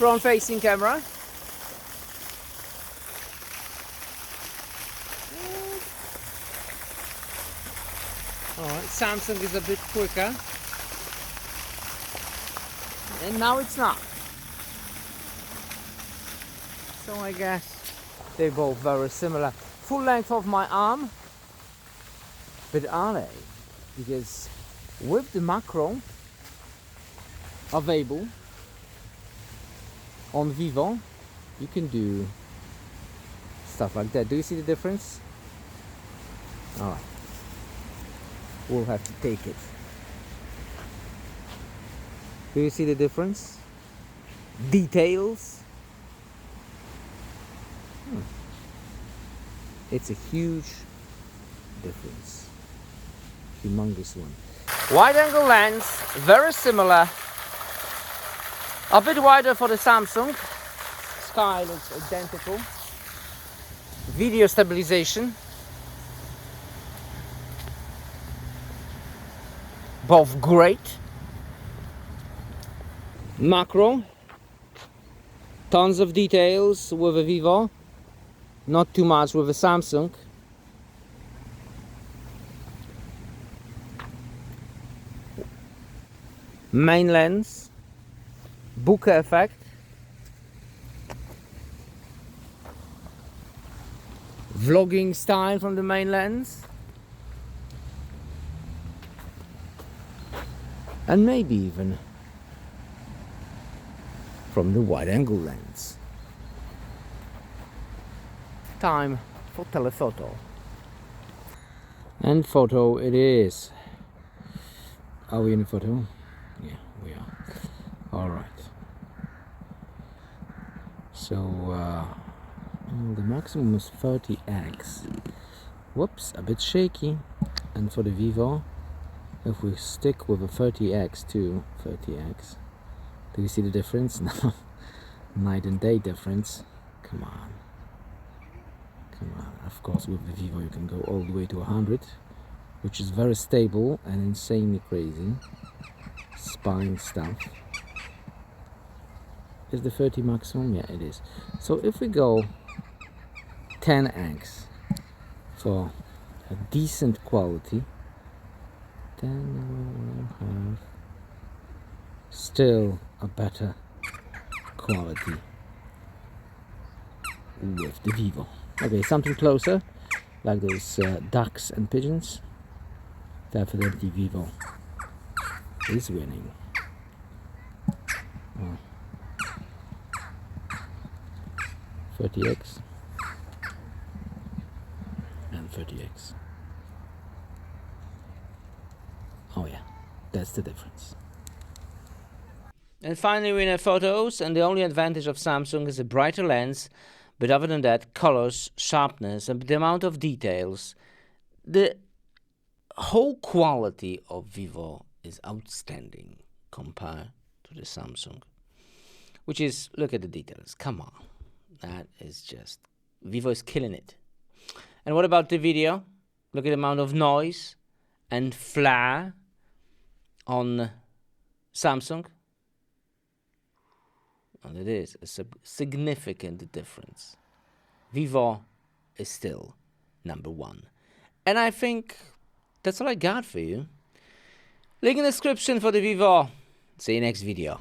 front-facing camera. Alright, Samsung is a bit quicker. And now it's not. So I guess they're both very similar. Full length of my arm. But are they? Because with the macro available on VIVO, you can do stuff like that. Do you see the difference? Alright. We'll have to take it. Do you see the difference? Details. It's a huge difference. Humongous one. Wide angle lens, very similar. A bit wider for the Samsung. Sky looks identical. Video stabilization. Both great. Macro. Tons of details with a VIVO. Not too much with a Samsung. Main lens. Bokeh effect. Vlogging style from the main lens. And maybe even from the wide angle lens. Time for telephoto. And photo it is. Are we in a photo? Yeah, we are. Alright. So the maximum is 30x. Whoops, a bit shaky. And for the VIVO, if we stick with a 30x to 30x, do you see the difference? No, night and day difference. Come on. Come on. Of course, with the VIVO you can go all the way to 100, which is very stable and insanely crazy. Spine stuff. Is the 30 maximum? Yeah, it is. So if we go 10x for a decent quality, then we'll have still a better quality with the VIVO. Okay, something closer, like those ducks and pigeons. Definitely VIVO is winning. Oh. 30x and 30x. Oh yeah, that's the difference. And finally we have photos, and the only advantage of Samsung is a brighter lens, but other than that, colors, sharpness, and the amount of details, the whole quality of VIVO is outstanding compared to the Samsung. Which is, look at the details, come on. That is just, VIVO is killing it. And what about the video? Look at the amount of noise and flare on Samsung. And it is a significant difference. VIVO is still #1. And I think that's all I got for you. Link in the description for the VIVO. See you next video.